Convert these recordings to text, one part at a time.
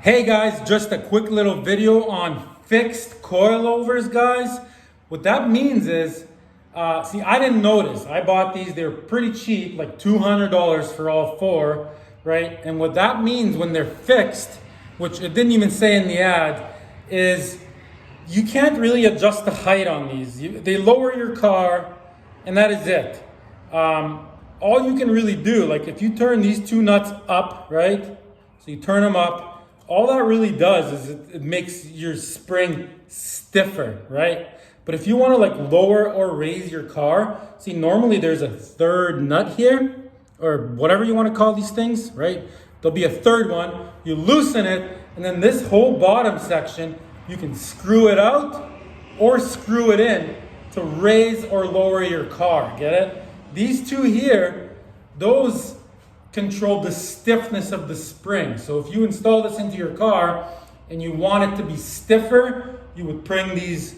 Hey guys, just a quick little video on fixed coilovers, guys. What that means is, see, I didn't notice. I bought these, they're pretty cheap, like $200 for all four, right? And what that means when they're fixed, which it didn't even say in the ad, is you can't really adjust the height on these. They lower your car, and that is it. All you can really do, like if you turn these two nuts up, right? So you turn them up, all that really does is it makes your spring stiffer, right? But if you want to like lower or raise your car, see, normally there's a third nut here, or whatever you want to call these things, right? There'll be a third one. You loosen it, and then this whole bottom section, you can screw it out or screw it in to raise or lower your car, get it? These two here, those control the stiffness of the spring. So if you install this into your car and you want it to be stiffer, you would bring these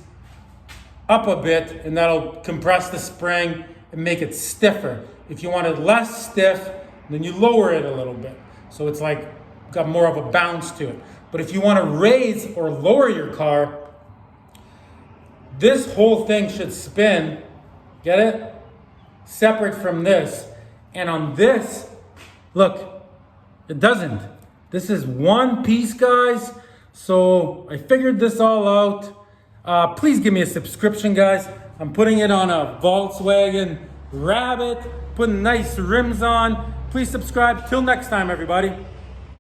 up a bit and that'll compress the spring and make it stiffer. If you want it less stiff, then you lower it a little bit. So it's like got more of a bounce to it. But if you want to raise or lower your car, this whole thing should spin, get it? Separate from this. And on this, look, it doesn't. This is one piece, guys. So I figured this all out. Please give me a subscription, guys. I'm putting it on a Volkswagen Rabbit, putting nice rims on. Please subscribe. Till next time, everybody.